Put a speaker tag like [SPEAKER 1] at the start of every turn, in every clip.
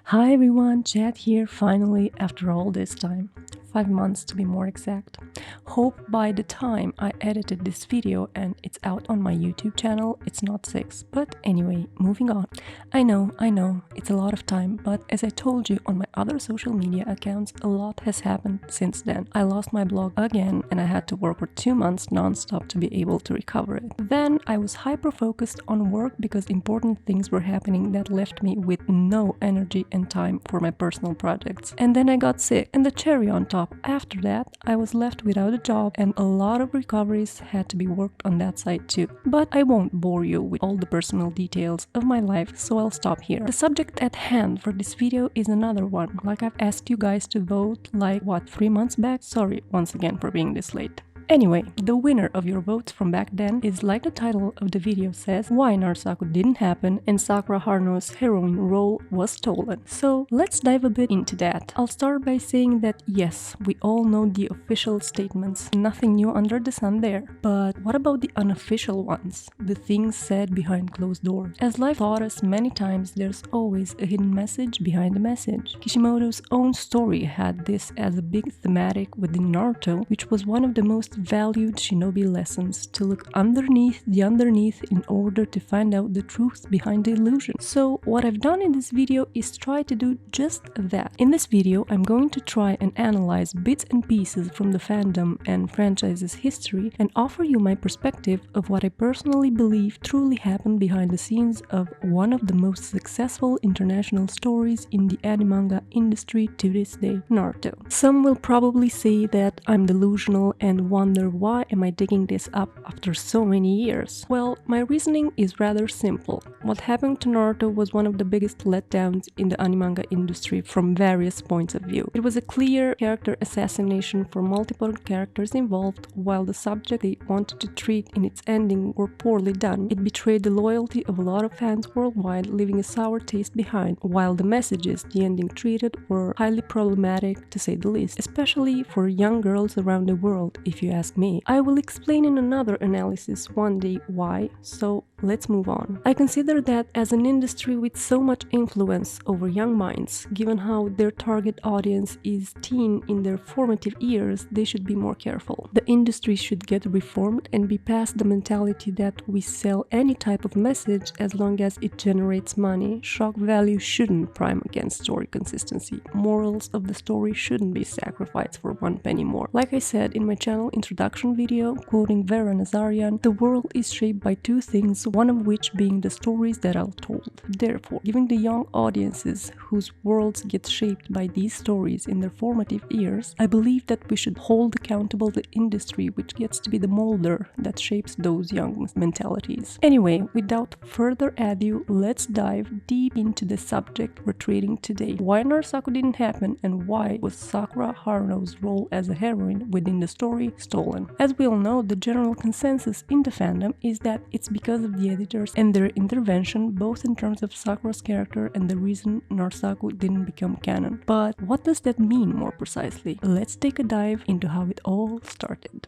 [SPEAKER 1] Hi everyone, Chad here finally after all this time. 5 months to be more exact. Hope by the time I edited this video and it's out on my YouTube channel, it's not 6. But anyway, moving on. I know, it's a lot of time, but as I told you on my other social media accounts, a lot has happened since then. I lost my blog again and I had to work for 2 months non-stop to be able to recover it. Then I was hyper-focused on work because important things were happening that left me with no energy and time for my personal projects. And then I got sick, and the cherry on top, after that, I was left without a job and a lot of recoveries had to be worked on that side too. But I won't bore you with all the personal details of my life, so I'll stop here. The subject at hand for this video is another one, like I've asked you guys to vote 3 months back? Sorry once again for being this late. Anyway, the winner of your votes from back then is, like the title of the video says, why NaruSaku didn't happen and Sakura Haruno's heroine role was stolen. So let's dive a bit into that. I'll start by saying that yes, we all know the official statements, nothing new under the sun there. But what about the unofficial ones? The things said behind closed doors? As life taught us many times, there's always a hidden message behind the message. Kishimoto's own story had this as a big thematic within Naruto, which was one of the most valued shinobi lessons, to look underneath the underneath in order to find out the truth behind the illusion. So what I've done in this video is try to do just that. In this video I'm going to try and analyze bits and pieces from the fandom and franchise's history and offer you my perspective of what I personally believe truly happened behind the scenes of one of the most successful international stories in the anime manga industry to this day, Naruto. Some will probably say that I'm delusional and wonder why am I digging this up after so many years. Well, my reasoning is rather simple. What happened to Naruto was one of the biggest letdowns in the anime manga industry from various points of view. It was a clear character assassination for multiple characters involved, while the subject they wanted to treat in its ending were poorly done. It betrayed the loyalty of a lot of fans worldwide, leaving a sour taste behind, while the messages the ending treated were highly problematic to say the least, especially for young girls around the world, if you ask me. I will explain in another analysis one day why, so let's move on. I consider that as an industry with so much influence over young minds, given how their target audience is teen in their formative years, they should be more careful. The industry should get reformed and be past the mentality that we sell any type of message as long as it generates money. Shock value shouldn't prime against story consistency. Morals of the story shouldn't be sacrificed for 1 penny more. Like I said in my channel introduction video, quoting Vera Nazarian, the world is shaped by 2 things, one of which being the stories that are told. Therefore, giving the young audiences whose worlds get shaped by these stories in their formative years, I believe that we should hold accountable the industry which gets to be the molder that shapes those young mentalities. Anyway, without further ado, let's dive deep into the subject we're treating today. Why NaruSaku didn't happen and why was Sakura Haruno's role as a heroine within the story stolen. As we all know, the general consensus in the fandom is that it's because of the editors and their intervention, both in terms of Sakura's character and the reason NaruSaku didn't become canon. But what does that mean more precisely? Let's take a dive into how it all started.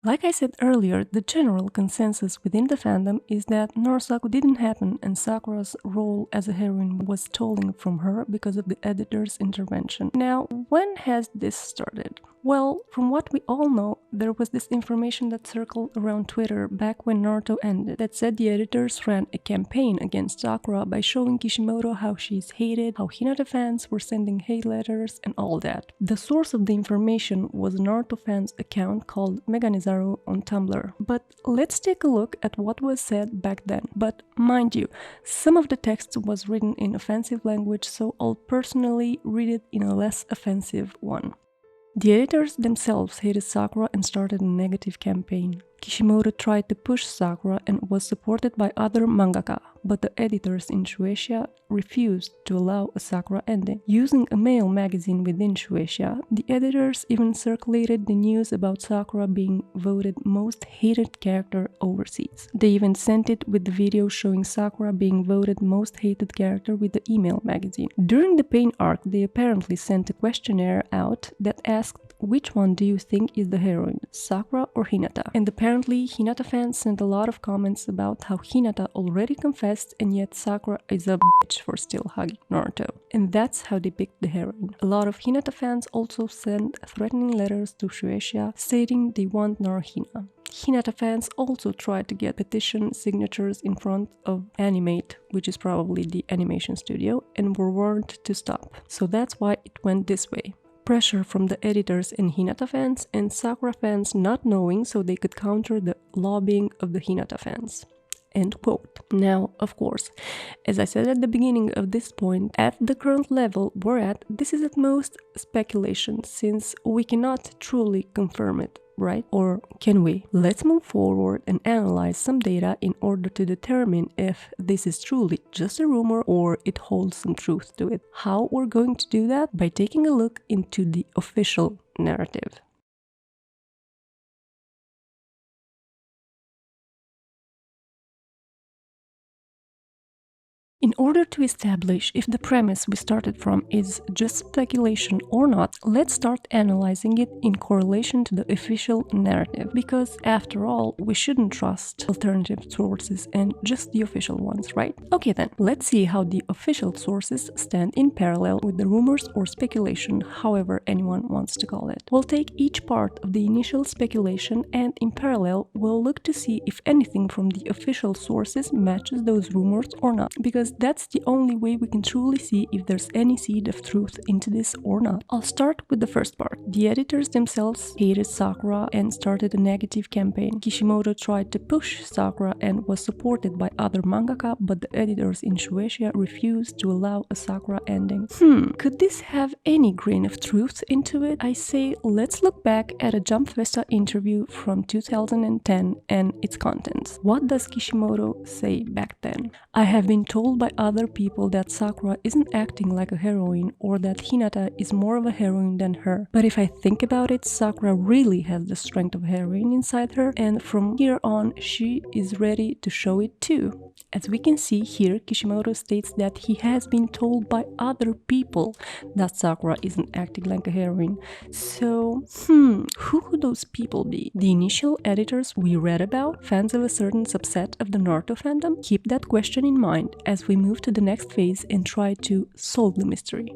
[SPEAKER 1] Like I said earlier, the general consensus within the fandom is that NaruSaku didn't happen and Sakura's role as a heroine was stolen from her because of the editor's intervention. Now, when has this started? Well, from what we all know, there was this information that circled around Twitter back when Naruto ended that said the editors ran a campaign against Sakura by showing Kishimoto how she's hated, how Hinata fans were sending hate letters, and all that. The source of the information was a Naruto fan's account called Meganizaru on Tumblr. But let's take a look at what was said back then. But mind you, some of the text was written in offensive language, so I'll personally read it in a less offensive one. The editors themselves hated Sakura and started a negative campaign. Kishimoto tried to push Sakura and was supported by other mangaka, but the editors in Shueisha refused to allow a Sakura ending. Using a male magazine within Shueisha, the editors even circulated the news about Sakura being voted most hated character overseas. They even sent it with the video showing Sakura being voted most hated character with the email magazine. During the pain arc, they apparently sent a questionnaire out that asked which one do you think is the heroine, Sakura or Hinata? And apparently Hinata fans sent a lot of comments about how Hinata already confessed and yet Sakura is a bitch for still hugging Naruto. And that's how they picked the heroine. A lot of Hinata fans also sent threatening letters to Shueisha stating they want Naruhina. Hinata fans also tried to get petition signatures in front of Animate, which is probably the animation studio, and were warned to stop. So that's why it went this way. Pressure from the editors and Hinata fans, and Sakura fans not knowing so they could counter the lobbying of the Hinata fans. End quote. Now, of course, as I said at the beginning of this point, at the current level we're at, this is at most speculation since we cannot truly confirm it, right? Or can we? Let's move forward and analyze some data in order to determine if this is truly just a rumor or it holds some truth to it. How we're going to do that? By taking a look into the official narrative. In order to establish if the premise we started from is just speculation or not, let's start analyzing it in correlation to the official narrative, because after all, we shouldn't trust alternative sources and just the official ones, right? Okay then, let's see how the official sources stand in parallel with the rumors or speculation, however anyone wants to call it. We'll take each part of the initial speculation and in parallel, we'll look to see if anything from the official sources matches those rumors or not, because that's the only way we can truly see if there's any seed of truth into this or not. I'll start with the first part. The editors themselves hated Sakura and started a negative campaign. Kishimoto tried to push Sakura and was supported by other mangaka, but the editors in Shueisha refused to allow a Sakura ending. Could this have any grain of truth into it? I say let's look back at a Jump Festa interview from 2010 and its contents. What does Kishimoto say back then? I have been told by other people that Sakura isn't acting like a heroine or that Hinata is more of a heroine than her. But if I think about it, Sakura really has the strength of a heroine inside her, and from here on she is ready to show it too. As we can see here, Kishimoto states that he has been told by other people that Sakura isn't acting like a heroine. So, who could those people be? The initial editors we read about? Fans of a certain subset of the Naruto fandom? Keep that question in mind as we move to the next phase and try to solve the mystery.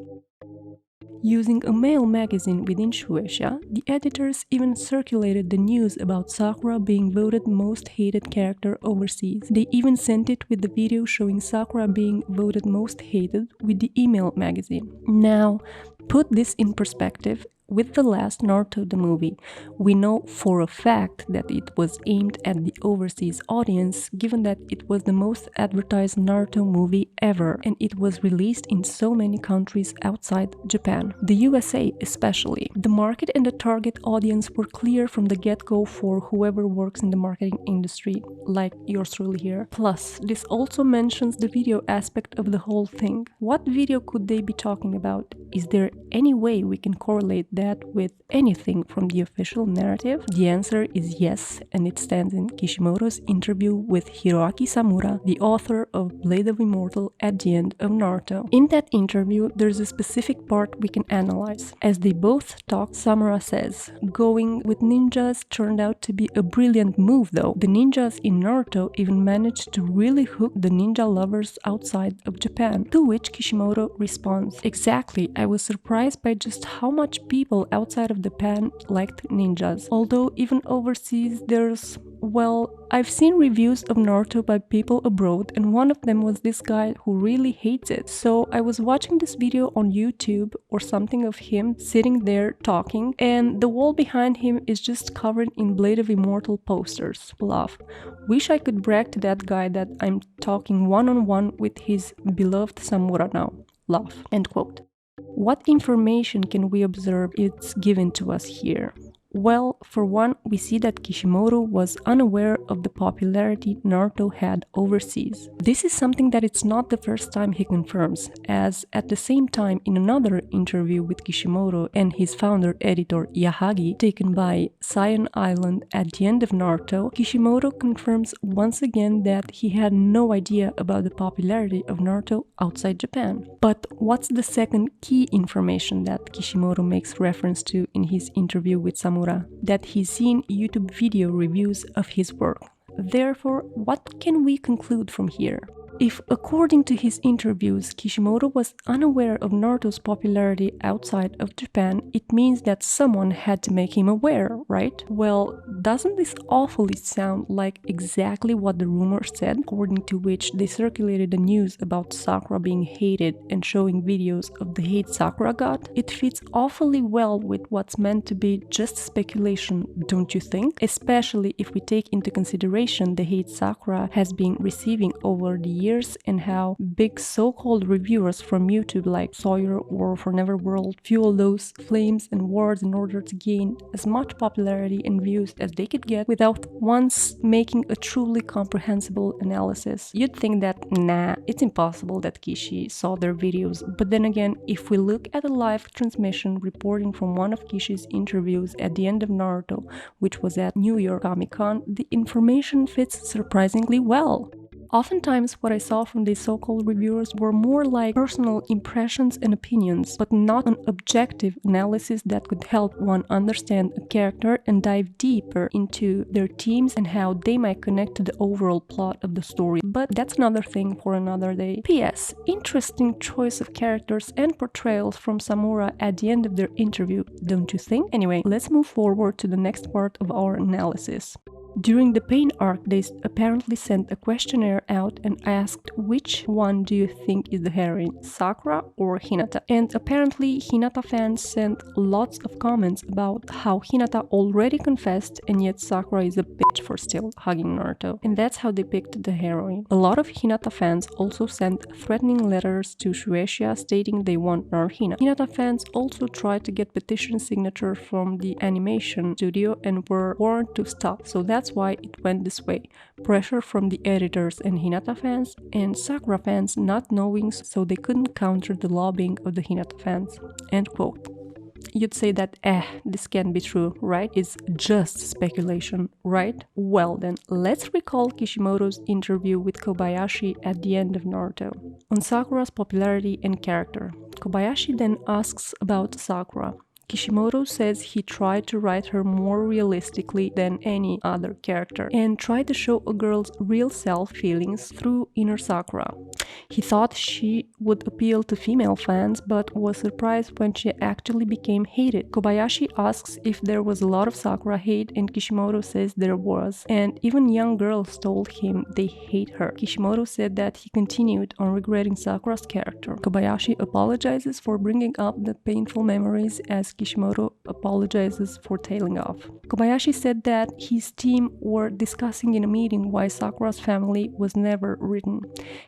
[SPEAKER 1] Using a male magazine within Shueisha, the editors even circulated the news about Sakura being voted most hated character overseas. They even sent it with the video showing Sakura being voted most hated with the email magazine. Now, put this in perspective. With the last Naruto the movie, we know for a fact that it was aimed at the overseas audience, given that it was the most advertised Naruto movie ever and it was released in so many countries outside Japan. The USA especially. The market and the target audience were clear from the get-go for whoever works in the marketing industry, like yours truly here. Plus, this also mentions the video aspect of the whole thing. What video could they be talking about? Is there any way we can correlate that with anything from the official narrative? The answer is yes, and it stands in Kishimoto's interview with Hiroaki Samura, the author of Blade of Immortal at the end of Naruto. In that interview, there's a specific part we can analyze. As they both talk, Samura says, "Going with ninjas turned out to be a brilliant move though. The ninjas in Naruto even managed to really hook the ninja lovers outside of Japan." To which Kishimoto responds, "Exactly, I was surprised by just how much people outside of Japan liked ninjas. Although even overseas there's, well, I've seen reviews of Naruto by people abroad and one of them was this guy who really hates it. So I was watching this video on YouTube or something of him sitting there talking and the wall behind him is just covered in Blade of Immortal posters. Laugh. Wish I could brag to that guy that I'm talking one-on-one with his beloved Samura now. Laugh." End quote. What information can we observe it's given to us here? Well, for one, we see that Kishimoto was unaware of the popularity Naruto had overseas. This is something that it's not the first time he confirms, as at the same time in another interview with Kishimoto and his founder-editor Yahagi, taken by Scion Island at the end of Naruto, Kishimoto confirms once again that he had no idea about the popularity of Naruto outside Japan. But what's the second key information that Kishimoto makes reference to in his interview with Samura? That he's seen YouTube video reviews of his work. Therefore, what can we conclude from here? If, according to his interviews, Kishimoto was unaware of Naruto's popularity outside of Japan, it means that someone had to make him aware, right? Well, doesn't this awfully sound like exactly what the rumor said, according to which they circulated the news about Sakura being hated and showing videos of the hate Sakura got? It fits awfully well with what's meant to be just speculation, don't you think? Especially if we take into consideration the hate Sakura has been receiving over the years and how big so-called reviewers from YouTube like Sawyer or For Neverworld fuel those flames and wars in order to gain as much popularity and views as they could get without once making a truly comprehensible analysis. You'd think that, nah, it's impossible that Kishi saw their videos, but then again, if we look at a live transmission reporting from one of Kishi's interviews at the end of Naruto, which was at New York Comic-Con, the information fits surprisingly well. Oftentimes, what I saw from these so-called reviewers were more like personal impressions and opinions, but not an objective analysis that could help one understand a character and dive deeper into their themes and how they might connect to the overall plot of the story. But that's another thing for another day. P.S. Interesting choice of characters and portrayals from Samura at the end of their interview, don't you think? Anyway, let's move forward to the next part of our analysis. During the Pain arc, they apparently sent a questionnaire out and asked which one do you think is the heroine, Sakura or Hinata? And apparently Hinata fans sent lots of comments about how Hinata already confessed and yet Sakura is a bitch for still hugging Naruto. And that's how they picked the heroine. A lot of Hinata fans also sent threatening letters to Shueisha stating they want Naruhina. Hinata fans also tried to get petition signature from the animation studio and were warned to stop. So that's why it went this way. Pressure from the editors and Hinata fans, and Sakura fans not knowing, so they couldn't counter the lobbying of the Hinata fans. End quote. You'd say that, this can't be true, right? It's just speculation, right? Well then, let's recall Kishimoto's interview with Kobayashi at the end of Naruto on Sakura's popularity and character. Kobayashi then asks about Sakura. Kishimoto says he tried to write her more realistically than any other character and tried to show a girl's real self feelings through inner Sakura. He thought she would appeal to female fans, but was surprised when she actually became hated. Kobayashi asks if there was a lot of Sakura hate, and Kishimoto says there was, and even young girls told him they hate her. Kishimoto said that he continued on regretting Sakura's character. Kobayashi apologizes for bringing up the painful memories as Kishimoto apologizes for tailing off. Kobayashi said that his team were discussing in a meeting why Sakura's family was never written.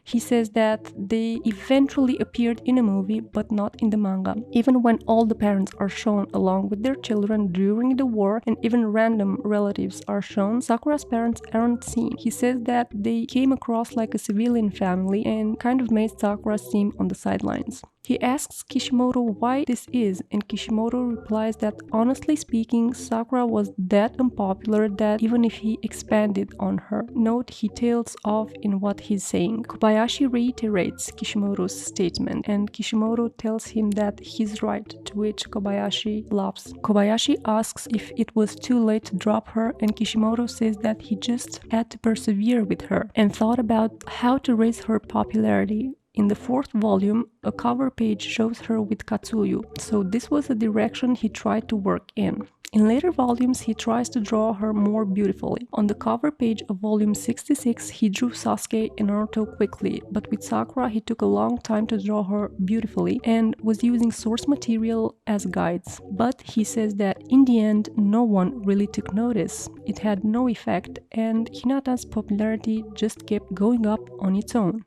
[SPEAKER 1] He says that they eventually appeared in a movie but not in the manga. Even when all the parents are shown along with their children during the war and even random relatives are shown, Sakura's parents aren't seen. He says that they came across like a civilian family and kind of made Sakura seem on the sidelines. He asks Kishimoto why this is, and Kishimoto replies that honestly speaking, Sakura was that unpopular that even if he expanded on her note, he tails off in what he's saying. Kobayashi reiterates Kishimoto's statement, and Kishimoto tells him that he's right, to which Kobayashi laughs. Kobayashi asks if it was too late to drop her, and Kishimoto says that he just had to persevere with her and thought about how to raise her popularity. In the fourth volume, a cover page shows her with Katsuyu, so this was the direction he tried to work in. In later volumes, he tries to draw her more beautifully. On the cover page of volume 66, he drew Sasuke and Naruto quickly, but with Sakura, he took a long time to draw her beautifully and was using source material as guides. But he says that in the end, no one really took notice. It had no effect, and Hinata's popularity just kept going up on its own.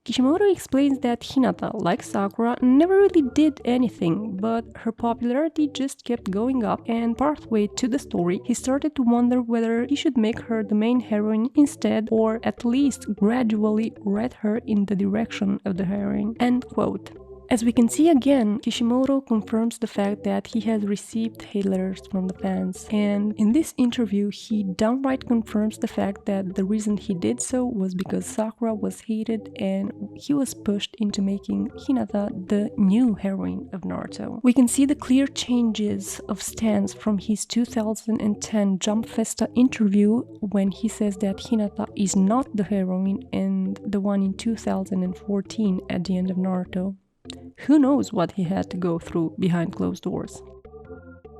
[SPEAKER 1] Kishimoto explains that Hinata, like Sakura, never really did anything, but her popularity just kept going up, and partway to the story, he started to wonder whether he should make her the main heroine instead, or at least gradually lead her in the direction of the heroine. End quote. As we can see again, Kishimoto confirms the fact that he has received hate letters from the fans, and in this interview he downright confirms the fact that the reason he did so was because Sakura was hated and he was pushed into making Hinata the new heroine of Naruto. We can see the clear changes of stance from his 2010 Jump Festa interview when he says that Hinata is not the heroine, and the one in 2014 at the end of Naruto. Who knows what he had to go through behind closed doors.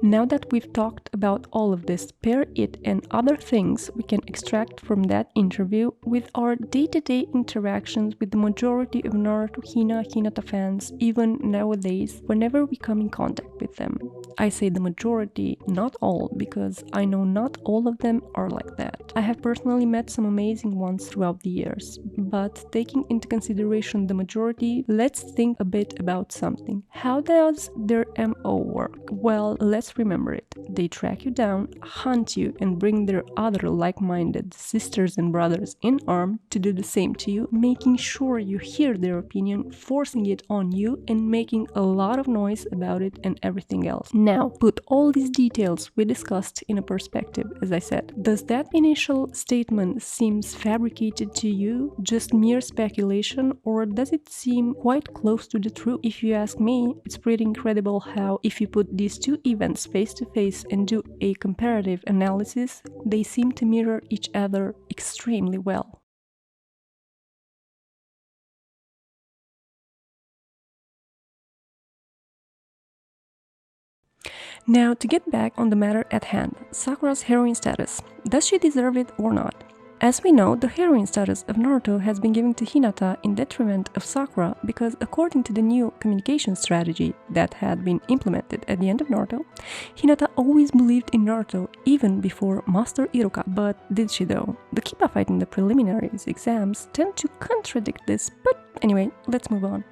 [SPEAKER 1] Now that we've talked about all of this, pair it and other things we can extract from that interview with our day-to-day interactions with the majority of Naruto Hinata fans, even nowadays, whenever we come in contact with them. I say the majority, not all, because I know not all of them are like that. I have personally met some amazing ones throughout the years, but taking into consideration the majority, let's think a bit about something. How does their MO work? Well, let's remember it. They track you down, hunt you, and bring their other like-minded sisters and brothers in arm to do the same to you, making sure you hear their opinion, forcing it on you, and making a lot of noise about it and everything else. Now, put all these details we discussed in a perspective, as I said. Does that initial statement seems fabricated to you, just mere speculation, or does it seem quite close to the truth? If you ask me, it's pretty incredible how, if you put these two events face to face and do a comparative analysis, they seem to mirror each other extremely well. Now, to get back on the matter at hand, Sakura's heroine status. Does she deserve it or not? As we know, the heroine status of Naruto has been given to Hinata in detriment of Sakura because, according to the new communication strategy that had been implemented at the end of Naruto, Hinata always believed in Naruto even before Master Iruka. But did she though? The Kippa fight in the preliminaries exams tend to contradict this, but anyway, let's move on.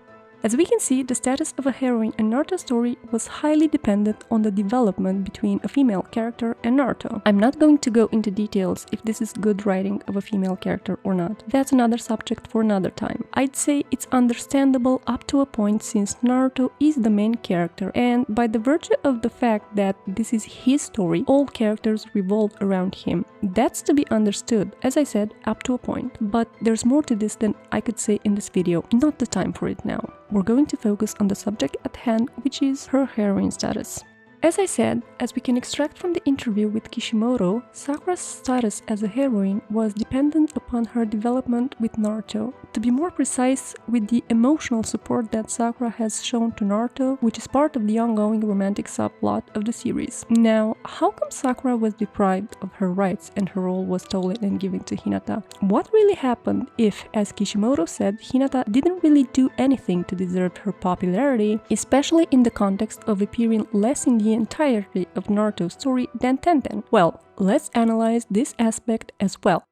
[SPEAKER 1] As we can see, the status of a heroine in Naruto's story was highly dependent on the development between a female character and Naruto. I'm not going to go into details if this is good writing of a female character or not. That's another subject for another time. I'd say it's understandable up to a point since Naruto is the main character, and by the virtue of the fact that this is his story, all characters revolve around him. That's to be understood, as I said, up to a point. But there's more to this than I could say in this video, not the time for it now. We're going to focus on the subject at hand, which is her heroine status. As I said, as we can extract from the interview with Kishimoto, Sakura's status as a heroine was dependent upon her development with Naruto. To be more precise, with the emotional support that Sakura has shown to Naruto, which is part of the ongoing romantic subplot of the series. Now, how come Sakura was deprived of her rights and her role was stolen and given to Hinata? What really happened if, as Kishimoto said, Hinata didn't really do anything to deserve her popularity, especially in the context of appearing less in the entirety of Naruto's story than Tenten? Well, let's analyze this aspect as well.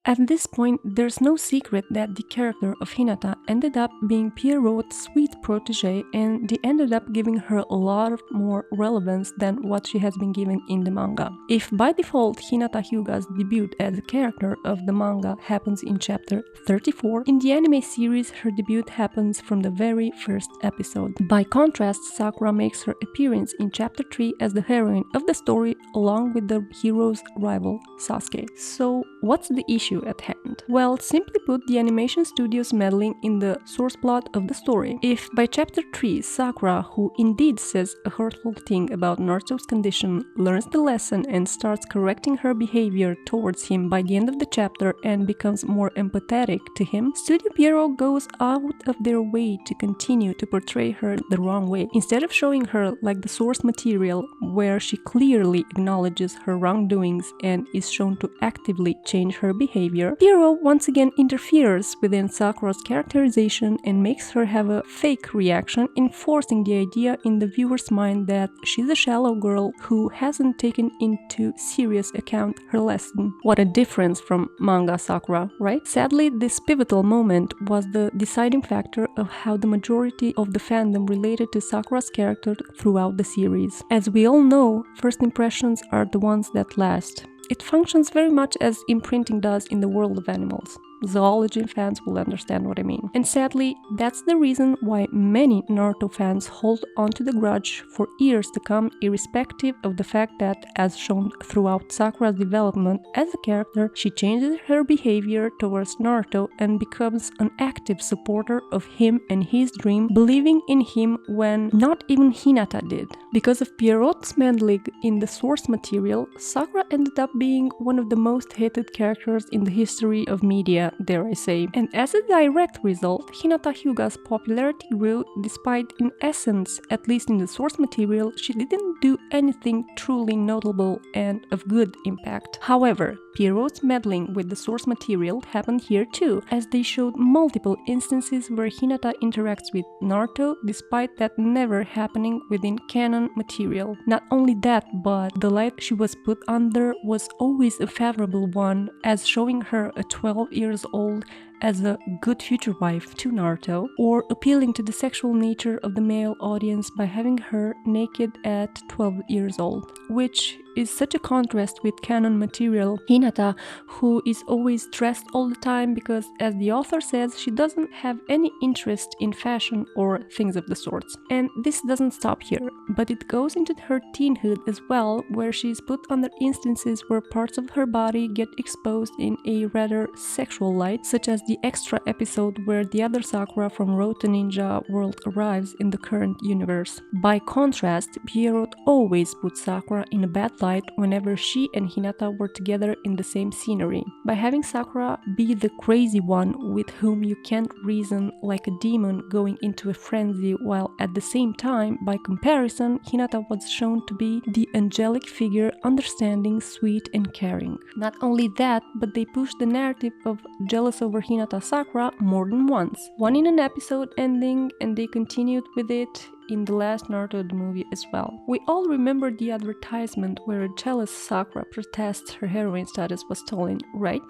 [SPEAKER 1] At this point, there's no secret that the character of Hinata ended up being Pierrot's sweet protege, and they ended up giving her a lot more relevance than what she has been given in the manga. If by default Hinata Hyuga's debut as a character of the manga happens in chapter 34, in the anime series her debut happens from the very first episode. By contrast, Sakura makes her appearance in chapter 3 as the heroine of the story along with the hero's rival Sasuke. So what's the issue at hand? Well, simply put, the animation studio's meddling in the source plot of the story. If by chapter 3 Sakura, who indeed says a hurtful thing about Naruto's condition, learns the lesson and starts correcting her behavior towards him by the end of the chapter and becomes more empathetic to him, Studio Pierrot goes out of their way to continue to portray her the wrong way. Instead of showing her like the source material where she clearly acknowledges her wrongdoings and is shown to actively change her behavior, behavior, Pierrot once again interferes within Sakura's characterization and makes her have a fake reaction, enforcing the idea in the viewer's mind that she's a shallow girl who hasn't taken into serious account her lesson. What a difference from manga Sakura, right? Sadly, this pivotal moment was the deciding factor of how the majority of the fandom related to Sakura's character throughout the series. As we all know, first impressions are the ones that last. It functions very much as imprinting does in the world of animals. Zoology fans will understand what I mean. And sadly, that's the reason why many Naruto fans hold onto the grudge for years to come, irrespective of the fact that, as shown throughout Sakura's development as a character, she changes her behavior towards Naruto and becomes an active supporter of him and his dream, believing in him when not even Hinata did. Because of Pierrot's meddling in the source material, Sakura ended up being one of the most hated characters in the history of media, dare I say. And as a direct result, Hinata Hyuga's popularity grew despite, in essence, at least in the source material, she didn't do anything truly notable and of good impact. However, Pierrot's meddling with the source material happened here too, as they showed multiple instances where Hinata interacts with Naruto, despite that never happening within canon material. Not only that, but the light she was put under was always a favorable one, as showing her a 12 years old as a good future wife to Naruto, or appealing to the sexual nature of the male audience by having her naked at 12 years old, which is such a contrast with canon material Hinata, who is always dressed all the time because, as the author says, she doesn't have any interest in fashion or things of the sorts. And this doesn't stop here, but it goes into her teenhood as well, where she is put under instances where parts of her body get exposed in a rather sexual light, such as the extra episode where the other Sakura from Road to Ninja World arrives in the current universe. By contrast, Pierrot always put Sakura in a bad light whenever she and Hinata were together in the same scenery, by having Sakura be the crazy one with whom you can't reason, like a demon going into a frenzy, while at the same time, by comparison, Hinata was shown to be the angelic figure, understanding, sweet and caring. Not only that, but they pushed the narrative of jealous over Hinata Sakura more than once. One in an episode ending, and they continued with it in the last Naruto the movie as well. We all remember the advertisement where a jealous Sakura protests her heroine status was stolen, right?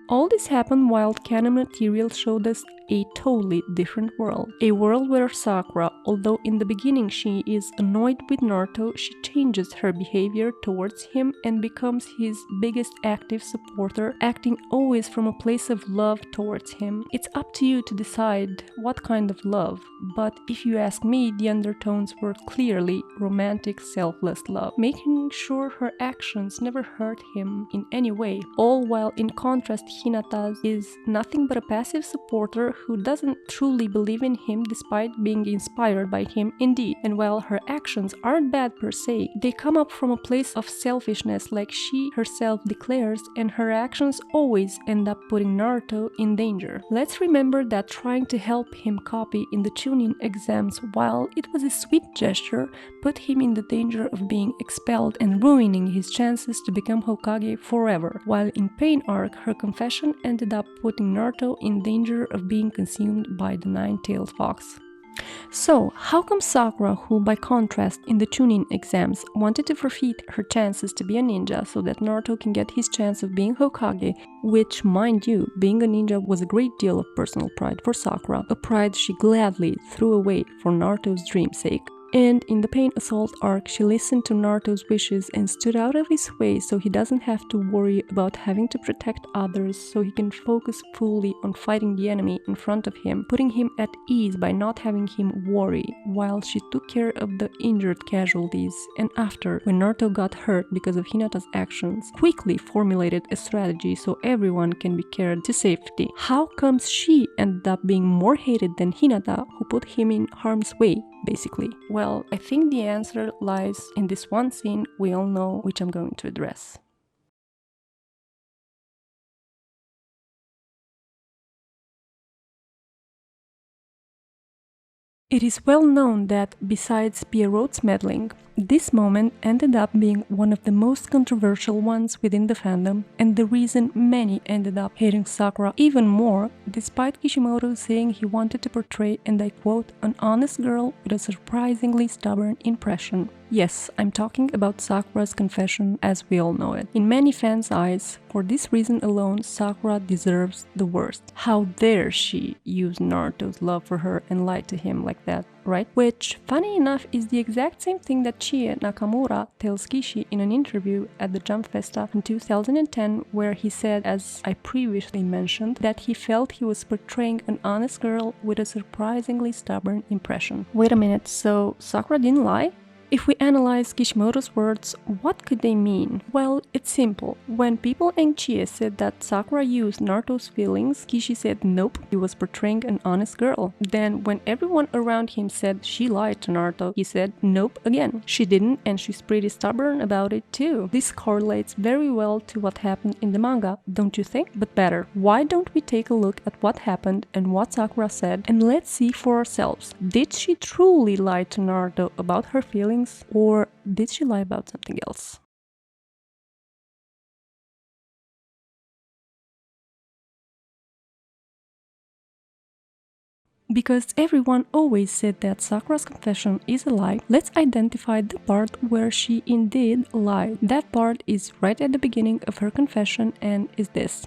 [SPEAKER 1] All this happened while canon material showed us a totally different world. A world where Sakura, although in the beginning she is annoyed with Naruto, she changes her behavior towards him and becomes his biggest active supporter, acting always from a place of love towards him. It's up to you to decide what kind of love, but if you ask me, the undertones were clearly romantic, selfless love, making sure her actions never hurt him in any way, all while in contrast Hinata is nothing but a passive supporter who doesn't truly believe in him despite being inspired by him indeed. And while her actions aren't bad per se, they come up from a place of selfishness, like she herself declares, and her actions always end up putting Naruto in danger. Let's remember that trying to help him copy in the Chunin exams, while it was a sweet gesture, put him in the danger of being expelled and ruining his chances to become Hokage forever, while in Pain Arc, her confession ended up putting Naruto in danger of being consumed by the nine-tailed fox. So, how come Sakura, who by contrast in the Chunin exams wanted to forfeit her chances to be a ninja so that Naruto can get his chance of being Hokage, which, mind you, being a ninja was a great deal of personal pride for Sakura, a pride she gladly threw away for Naruto's dream's sake. And in the Pain Assault arc, she listened to Naruto's wishes and stood out of his way so he doesn't have to worry about having to protect others, so he can focus fully on fighting the enemy in front of him, putting him at ease by not having him worry, while she took care of the injured casualties. And after, when Naruto got hurt because of Hinata's actions, quickly formulated a strategy so everyone can be carried to safety. How comes she ended up being more hated than Hinata, who put him in harm's way, basically? Well, I think the answer lies in this one scene we all know, which I'm going to address. It is well known that, besides Pierrot's meddling, this moment ended up being one of the most controversial ones within the fandom, and the reason many ended up hating Sakura even more, despite Kishimoto saying he wanted to portray, and I quote, an honest girl with a surprisingly stubborn impression. Yes, I'm talking about Sakura's confession as we all know it. In many fans' eyes, for this reason alone, Sakura deserves the worst. How dare she use Naruto's love for her and lie to him like that, right? Which, funny enough, is the exact same thing that Chie Nakamura tells Kishi in an interview at the Jump Festa in 2010, where he said, as I previously mentioned, that he felt he was portraying an honest girl with a surprisingly stubborn impression. Wait a minute, so Sakura didn't lie? If we analyze Kishimoto's words, what could they mean? Well, it's simple. When people in Chie said that Sakura used Naruto's feelings, Kishi said nope, he was portraying an honest girl. Then when everyone around him said she lied to Naruto, he said nope again. She didn't, and she's pretty stubborn about it too. This correlates very well to what happened in the manga, don't you think? But better, why don't we take a look at what happened and what Sakura said, and let's see for ourselves. Did she truly lie to Naruto about her feelings? Or did she lie about something else? Because everyone always said that Sakura's confession is a lie, let's identify the part where she indeed lied. That part is right at the beginning of her confession and is this.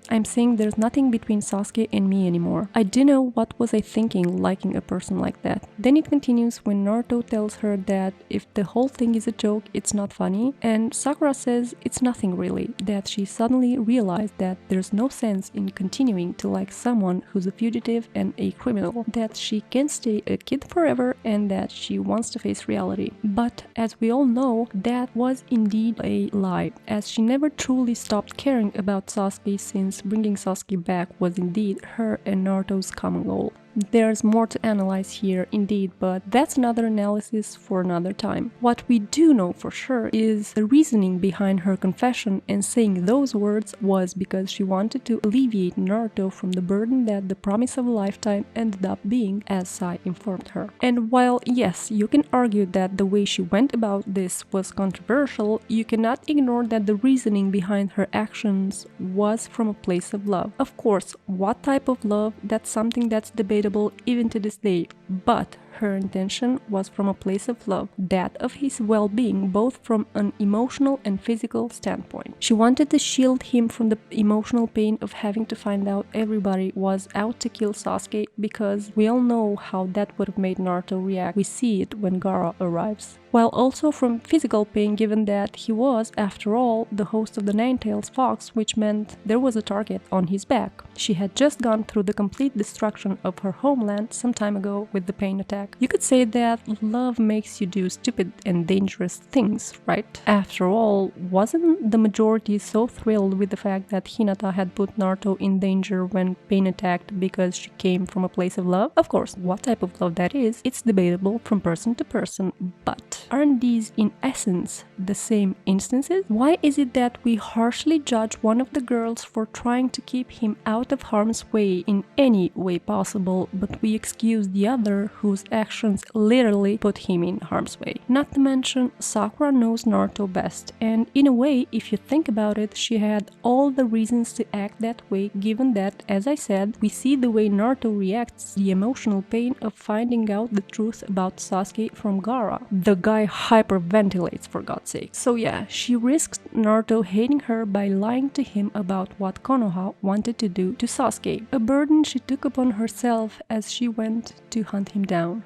[SPEAKER 1] I'm saying there's nothing between Sasuke and me anymore. I do know what was I thinking liking a person like that. Then it continues when Naruto tells her that if the whole thing is a joke, it's not funny, and Sakura says it's nothing really, that she suddenly realized that there's no sense in continuing to like someone who's a fugitive and a criminal, that she can stay a kid forever and that she wants to face reality. But as we all know, that was indeed a lie, as she never truly stopped caring about Sasuke since bringing Sasuke back was indeed her and Naruto's common goal. There's more to analyze here indeed, but that's another analysis for another time. What we do know for sure is the reasoning behind her confession and saying those words was because she wanted to alleviate Naruto from the burden that the promise of a lifetime ended up being, as Sai informed her. And while yes, you can argue that the way she went about this was controversial, you cannot ignore that the reasoning behind her actions was from a place of love. Of course, what type of love, that's something that's debatable even to this day, but her intention was from a place of love, that of his well-being, both from an emotional and physical standpoint. She wanted to shield him from the emotional pain of having to find out everybody was out to kill Sasuke, because we all know how that would have made Naruto react. We see it when Gaara arrives. While also from physical pain, given that he was, after all, the host of the Nine-Tails Fox, which meant there was a target on his back. She had just gone through the complete destruction of her homeland some time ago with the pain attack. You could say that love makes you do stupid and dangerous things, right? After all, wasn't the majority so thrilled with the fact that Hinata had put Naruto in danger when Pain attacked because she came from a place of love? Of course, what type of love that is, it's debatable from person to person, but aren't these in essence the same instances? Why is it that we harshly judge one of the girls for trying to keep him out of harm's way in any way possible, but we excuse the other whose actions literally put him in harm's way? Not to mention, Sakura knows Naruto best, and in a way, if you think about it, she had all the reasons to act that way, given that, as I said, we see the way Naruto reacts, the emotional pain of finding out the truth about Sasuke from Gaara. The guy hyperventilates, for God's sake. So yeah, she risks Naruto hating her by lying to him about what Konoha wanted to do to Sasuke, a burden she took upon herself as she went to hunt him down.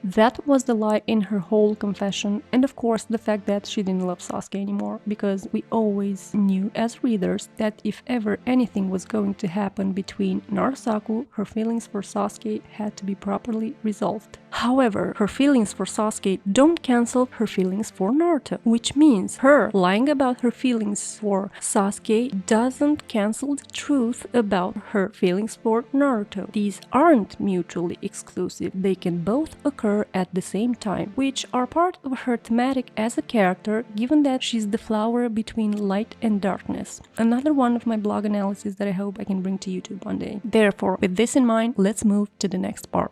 [SPEAKER 1] That was the lie in her whole confession, and of course the fact that she didn't love Sasuke anymore, because we always knew as readers that if ever anything was going to happen between NaruSaku, her feelings for Sasuke had to be properly resolved. However, her feelings for Sasuke don't cancel her feelings for Naruto, which means her lying about her feelings for Sasuke doesn't cancel the truth about her feelings for Naruto. These aren't mutually exclusive, they can both occur at the same time, which are part of her thematic as a character, given that she's the flower between light and darkness. Another one of my blog analyses that I hope I can bring to YouTube one day. Therefore, with this in mind, let's move to the next part.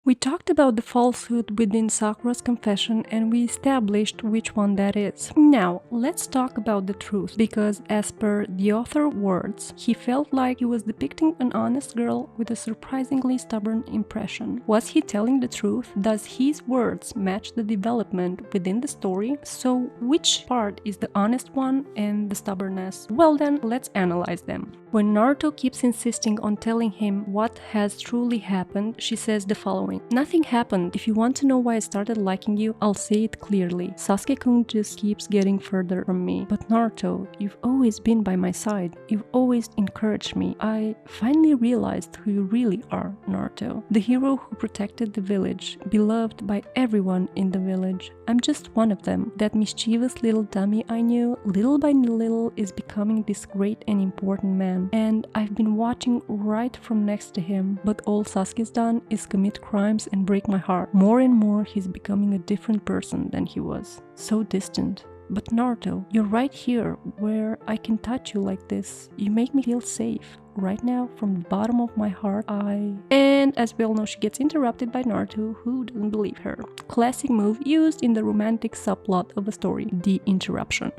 [SPEAKER 1] We talked about the falsehood within Sakura's confession and we established which one that is. Now, let's talk about the truth, because as per the author's words, he felt like he was depicting an honest girl with a surprisingly stubborn impression. Was he telling the truth? Does his words match the development within the story? So, which part is the honest one and the stubbornness? Well then, let's analyze them. When Naruto keeps insisting on telling him what has truly happened, she says the following. Nothing happened. If you want to know why I started liking you, I'll say it clearly. Sasuke-kun just keeps getting further from me. But Naruto, you've always been by my side. You've always encouraged me. I finally realized who you really are, Naruto. The hero who protected the village, beloved by everyone in the village. I'm just one of them. That mischievous little dummy I knew, little by little, is becoming this great and important man. And I've been watching right from next to him. But all Sasuke's done is commit crimes and break my heart. More and more he's becoming a different person than he was. So distant. But Naruto, you're right here where I can touch you like this. You make me feel safe. Right now, from the bottom of my heart, And as we all know, she gets interrupted by Naruto, who doesn't believe her. Classic move used in the romantic subplot of a story, the interruption.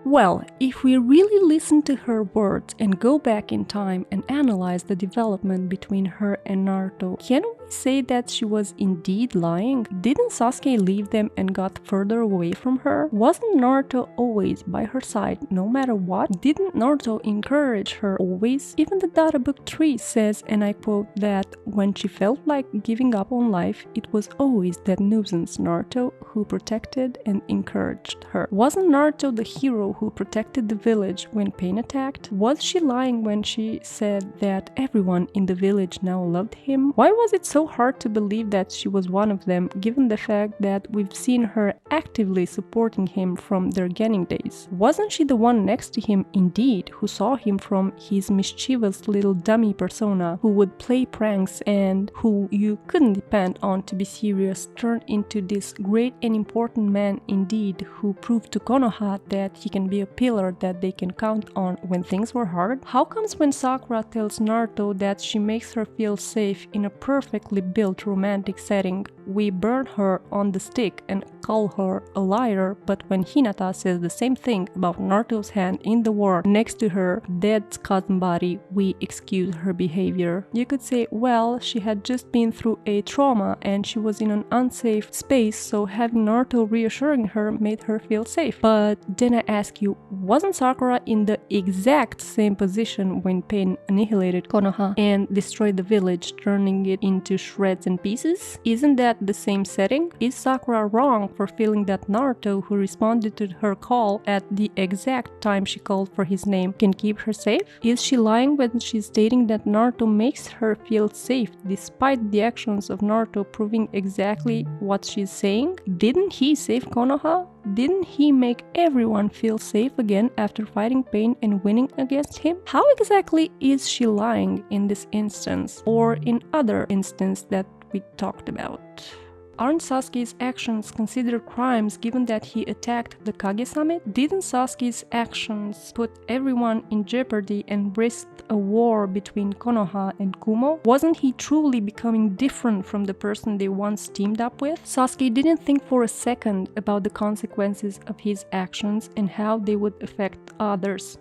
[SPEAKER 1] Well, if we really listen to her words and go back in time and analyze the development between her and Naruto, can we say that she was indeed lying? Didn't Sasuke leave them and got further away from her? Wasn't Naruto always by her side no matter what? Didn't Naruto encourage her always? Even the Data Book 3 says, and I quote, that when she felt like giving up on life, it was always that nuisance Naruto who protected and encouraged her. Wasn't Naruto the hero who protected the village when Pain attacked? Was she lying when she said that everyone in the village now loved him? Why was it so hard to believe that she was one of them, given the fact that we've seen her actively supporting him from their beginning days? Wasn't she the one next to him indeed, who saw him from his mischievous little dummy persona, who would play pranks and who you couldn't depend on to be serious, turn into this great and important man indeed, who proved to Konoha that he can be a pillar that they can count on when things were hard? How comes when Sakura tells Naruto that she makes her feel safe in a perfectly built romantic setting, we burn her on the stick and call her a liar, but when Hinata says the same thing about Naruto's hand in the war next to her dead cousin body, we excuse her behavior? You could say, well, she had just been through a trauma and she was in an unsafe space, so having Naruto reassuring her made her feel safe. But then I ask you, wasn't Sakura in the exact same position when Pain annihilated Konoha and destroyed the village, turning it into shreds and pieces? Isn't that the same setting? Is Sakura wrong for feeling that Naruto, who responded to her call at the exact time she called for his name, can keep her safe? Is she lying when she's stating that Naruto makes her feel safe despite the actions of Naruto proving exactly what she's saying? Didn't he save Konoha? Didn't he make everyone feel safe again after fighting Pain and winning against him? How exactly is she lying in this instance, or in other instances that we talked about? Aren't Sasuke's actions considered crimes given that he attacked the Kage Summit? Didn't Sasuke's actions put everyone in jeopardy and risked a war between Konoha and Kumo? Wasn't he truly becoming different from the person they once teamed up with? Sasuke didn't think for a second about the consequences of his actions and how they would affect others.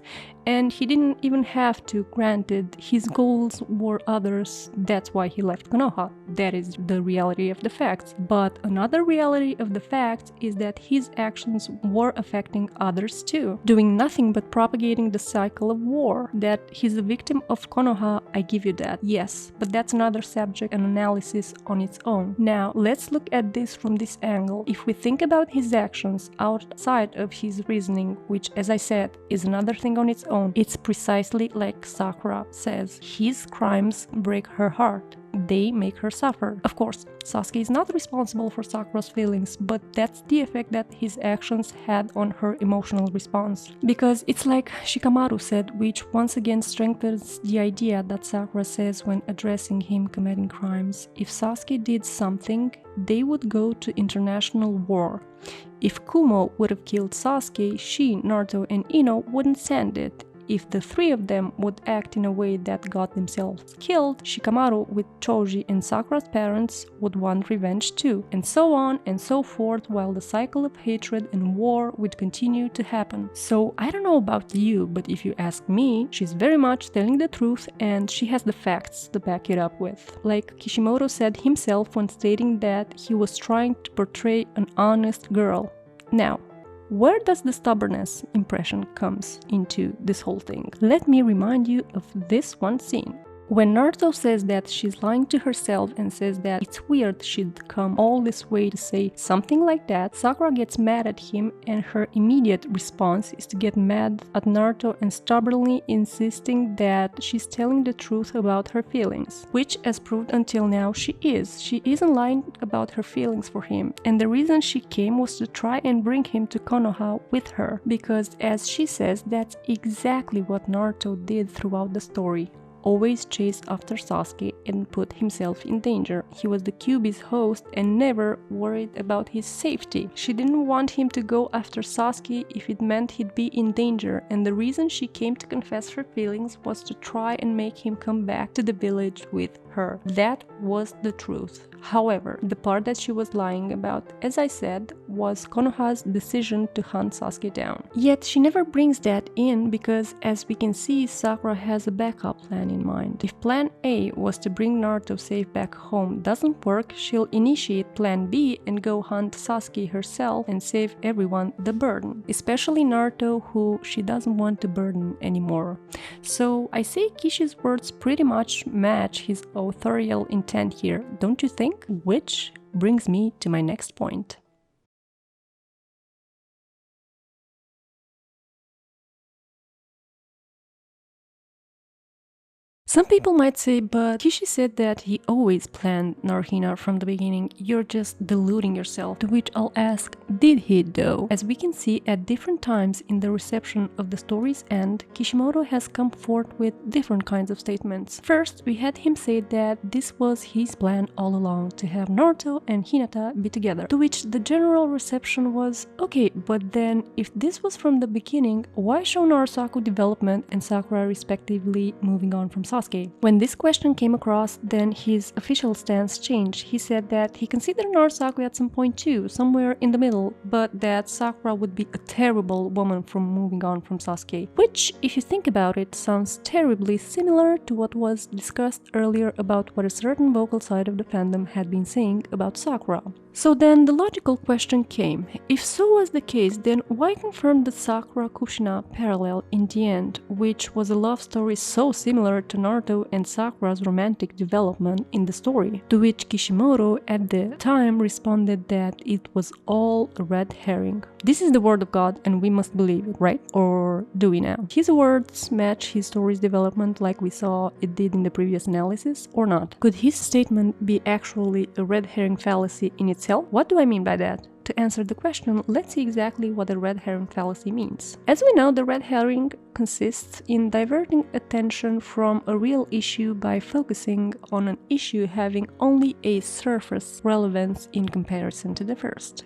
[SPEAKER 1] And he didn't even have to, granted, his goals were others, that's why he left Konoha. That is the reality of the facts. But another reality of the facts is that his actions were affecting others too, doing nothing but propagating the cycle of war. That he's a victim of Konoha, I give you that, yes, but that's another subject and analysis on its own. Now, let's look at this from this angle. If we think about his actions outside of his reasoning, which, as I said, is another thing on its own, it's precisely like Sakura says. His crimes break her heart. They make her suffer. Of course, Sasuke is not responsible for Sakura's feelings, but that's the effect that his actions had on her emotional response. Because it's like Shikamaru said, which once again strengthens the idea that Sakura says when addressing him committing crimes. If Sasuke did something, they would go to international war. If Kumo would have killed Sasuke, she, Naruto, and Ino wouldn't send it. if the three of them would act in a way that got themselves killed, Shikamaru with Choji and Sakura's parents would want revenge too, and so on and so forth, while the cycle of hatred and war would continue to happen. So I don't know about you, but if you ask me, she's very much telling the truth and she has the facts to back it up with. Like Kishimoto said himself when stating that he was trying to portray an honest girl. Now, where does the stubbornness impression comes into this whole thing? Let me remind you of this one scene. When Naruto says that she's lying to herself and says that it's weird she'd come all this way to say something like that, Sakura gets mad at him and her immediate response is to get mad at Naruto and stubbornly insisting that she's telling the truth about her feelings, which as proved until now she is. She isn't lying about her feelings for him, and the reason she came was to try and bring him to Konoha with her, because as she says, that's exactly what Naruto did throughout the story. Always chased after Sasuke and put himself in danger. He was the Kyuubi's host and never worried about his safety. She didn't want him to go after Sasuke if it meant he'd be in danger, and the reason she came to confess her feelings was to try and make him come back to the village with her. That was the truth. However, the part that she was lying about, as I said, was Konoha's decision to hunt Sasuke down. Yet she never brings that in because, as we can see, Sakura has a backup plan in mind. If plan A was to bring Naruto safe back home doesn't work, she'll initiate plan B and go hunt Sasuke herself and save everyone the burden, especially Naruto, who she doesn't want to burden anymore. So I say Kishi's words pretty much match his authorial intent here, don't you think? Which brings me to my next point. Some people might say, but Kishi said that he always planned Naruhina from the beginning. You're just deluding yourself. To which I'll ask, did he though? As we can see at different times in the reception of the story's end, Kishimoto has come forth with different kinds of statements. First, we had him say that this was his plan all along, to have Naruto and Hinata be together. To which the general reception was, okay, but then if this was from the beginning, why show NaruSaku development and Sakura respectively moving on from Sasuke? When this question came across, then his official stance changed. He said that he considered NaruSaku at some point too, somewhere in the middle, but that Sakura would be a terrible woman from moving on from Sasuke. Which, if you think about it, sounds terribly similar to what was discussed earlier about what a certain vocal side of the fandom had been saying about Sakura. So then the logical question came, if so was the case, then why confirm the Sakura-Kushina parallel in the end, which was a love story so similar to Naruto and Sakura's romantic development in the story? To which Kishimoto at the time responded that it was all a red herring. This is the word of God and we must believe it, right? Or do we now? His words match his story's development like we saw it did in the previous analysis, or not? Could his statement be actually a red herring fallacy in itself? What do I mean by that? To answer the question, let's see exactly what a red herring fallacy means. As we know, the red herring consists in diverting attention from a real issue by focusing on an issue having only a surface relevance in comparison to the first.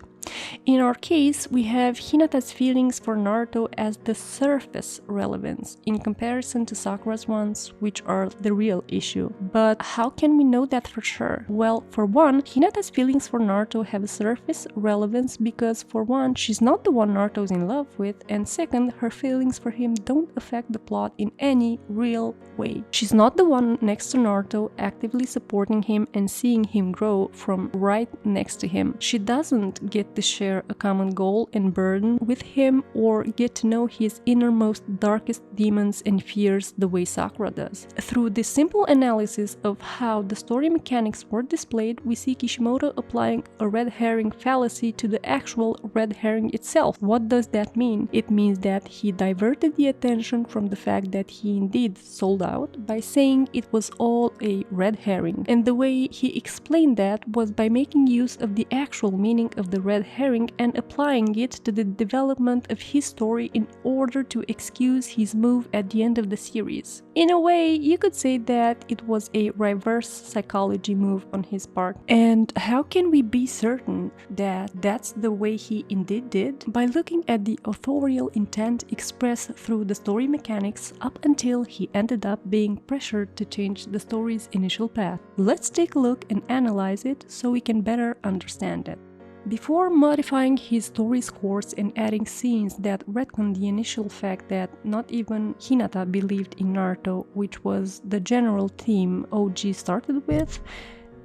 [SPEAKER 1] In our case, we have Hinata's feelings for Naruto as the surface relevance in comparison to Sakura's ones, which are the real issue. But how can we know that for sure? Well, for one, Hinata's feelings for Naruto have a surface relevance because, for one, she's not the one Naruto's in love with, and second, her feelings for him don't affect the plot in any real way. She's not the one next to Naruto actively supporting him and seeing him grow from right next to him. She doesn't get to share a common goal and burden with him or get to know his innermost darkest demons and fears the way Sakura does. Through this simple analysis of how the story mechanics were displayed, we see Kishimoto applying a red herring fallacy to the actual red herring itself. What does that mean? It means that he diverted the attention from the fact that he indeed sold out by saying it was all a red herring. And the way he explained that was by making use of the actual meaning of the red herring pairing and applying it to the development of his story in order to excuse his move at the end of the series. In a way, you could say that it was a reverse psychology move on his part. And how can we be certain that that's the way he indeed did? By looking at the authorial intent expressed through the story mechanics up until he ended up being pressured to change the story's initial path. Let's take a look and analyze it so we can better understand it. Before modifying his story's course and adding scenes that retcon the initial fact that not even Hinata believed in Naruto, which was the general theme OG started with,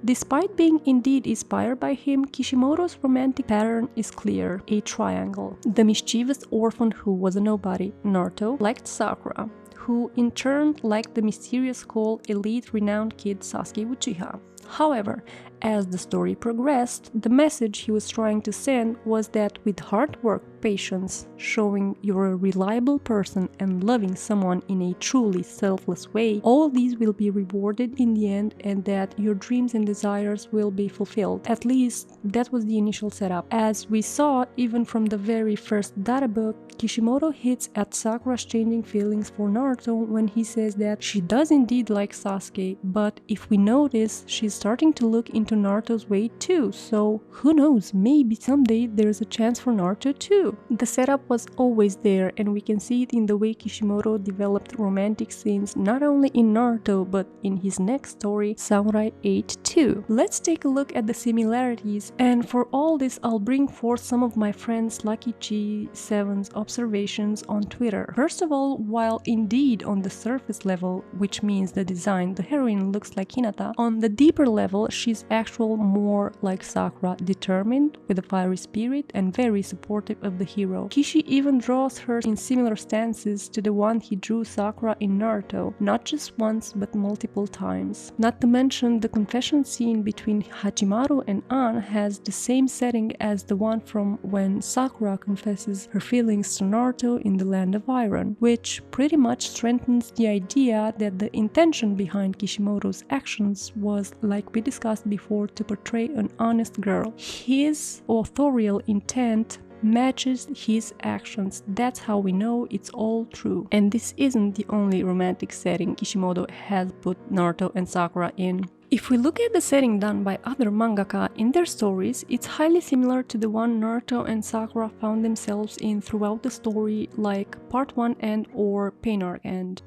[SPEAKER 1] despite being indeed inspired by him, Kishimoto's romantic pattern is clear, a triangle. The mischievous orphan who was a nobody, Naruto, liked Sakura, who in turn liked the mysterious cool, elite renowned kid Sasuke Uchiha. However, as the story progressed, the message he was trying to send was that with hard work, patience, showing you're a reliable person and loving someone in a truly selfless way, all these will be rewarded in the end and that your dreams and desires will be fulfilled. At least, that was the initial setup. As we saw even from the very first data book, Kishimoto hits at Sakura's changing feelings for Naruto when he says that she does indeed like Sasuke, but if we notice, she's starting to look into Naruto's way too, so who knows, maybe someday there's a chance for Naruto too. The setup was always there, and we can see it in the way Kishimoto developed romantic scenes not only in Naruto but in his next story, Samurai 8 too. Let's take a look at the similarities, and for all this I'll bring forth some of my friends Lucky G7's observations on Twitter. First of all, while indeed on the surface level, which means the design, the heroine looks like Hinata, on the deeper level she's actually more like Sakura, determined, with a fiery spirit and very supportive of the hero. Kishi even draws her in similar stances to the one he drew Sakura in Naruto, not just once but multiple times. Not to mention the confession scene between Hachimaru and An has the same setting as the one from when Sakura confesses her feelings to Naruto in the Land of Iron, which pretty much strengthens the idea that the intention behind Kishimoto's actions was, like we discussed before, to portray an honest girl. His authorial intent matches his actions. That's how we know it's all true. And this isn't the only romantic setting Kishimoto has put Naruto and Sakura in. If we look at the setting done by other mangaka in their stories, it's highly similar to the one Naruto and Sakura found themselves in throughout the story, like Part 1 End or Pain Arc End.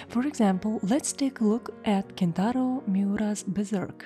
[SPEAKER 1] For example, let's take a look at Kentaro Miura's Berserk.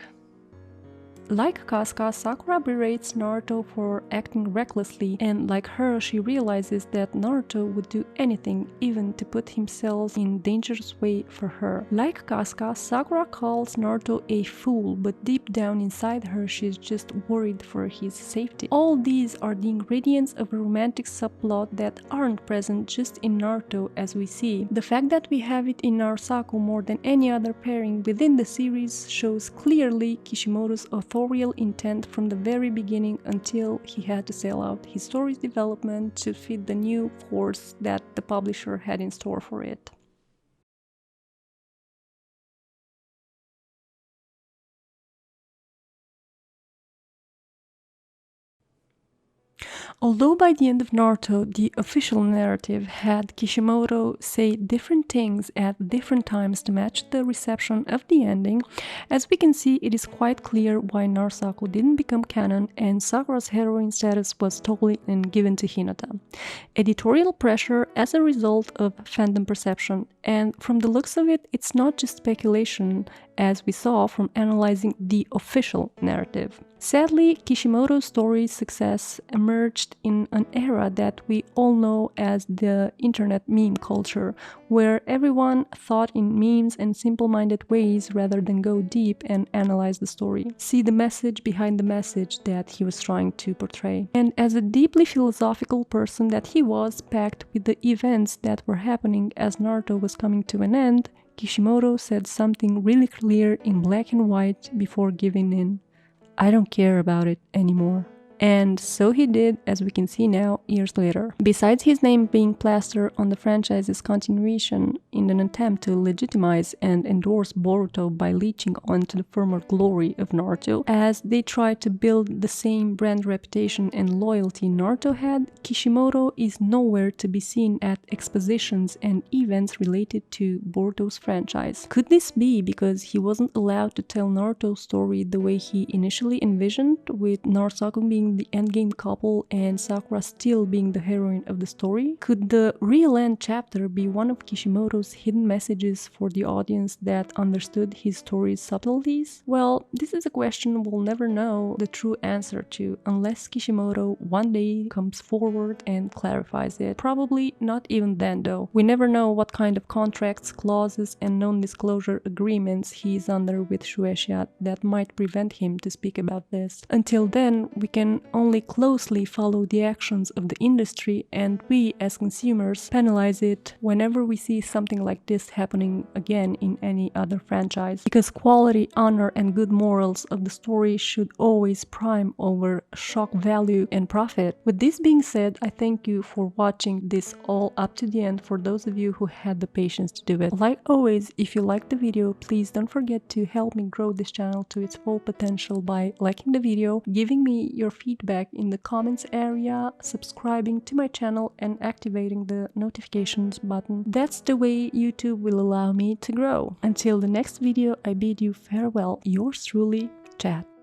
[SPEAKER 1] Like Kasuga, Sakura berates Naruto for acting recklessly, and like her, she realizes that Naruto would do anything, even to put himself in dangerous way for her. Like Kasuga, Sakura calls Naruto a fool, but deep down inside her, she's just worried for his safety. All these are the ingredients of a romantic subplot that aren't present just in Naruto as we see. The fact that we have it in NaruSaku more than any other pairing within the series shows clearly Kishimoto's authorial intent from the very beginning until he had to sell out his story's development to fit the new course that the publisher had in store for it. Although by the end of Naruto, the official narrative had Kishimoto say different things at different times to match the reception of the ending, as we can see, it is quite clear why NaruSaku didn't become canon and Sakura's heroine status was totally given to Hinata. Editorial pressure as a result of fandom perception, and from the looks of it, it's not just speculation, as we saw from analyzing the official narrative. Sadly, Kishimoto's story's success emerged in an era that we all know as the internet meme culture, where everyone thought in memes and simple-minded ways rather than go deep and analyze the story. See the message behind the message that he was trying to portray. And as a deeply philosophical person that he was, packed with the events that were happening as Naruto was coming to an end, Kishimoto said something really clear in black and white before giving in. I don't care about it anymore. And so he did, as we can see now, years later. Besides his name being plastered on the franchise's continuation in an attempt to legitimize and endorse Boruto by leeching onto the former glory of Naruto, as they tried to build the same brand reputation and loyalty Naruto had, Kishimoto is nowhere to be seen at expositions and events related to Boruto's franchise. Could this be because he wasn't allowed to tell Naruto's story the way he initially envisioned, with NaruSaku being the endgame couple and Sakura still being the heroine of the story? Could the real end chapter be one of Kishimoto's hidden messages for the audience that understood his story's subtleties? Well, this is a question we'll never know the true answer to unless Kishimoto one day comes forward and clarifies it. Probably not even then though. We never know what kind of contracts, clauses and non-disclosure agreements he is under with Shueisha that might prevent him to speak about this. Until then, we can only closely follow the actions of the industry, and we as consumers penalize it whenever we see something like this happening again in any other franchise, because quality, honor and good morals of the story should always prime over shock value and profit. With this being said, I thank you for watching this all up to the end, for those of you who had the patience to do it. Like always, if you liked the video, please don't forget to help me grow this channel to its full potential by liking the video, giving me your feedback in the comments area, subscribing to my channel and activating the notifications button. That's the way YouTube will allow me to grow. Until the next video, I bid you farewell. Yours truly, Chat.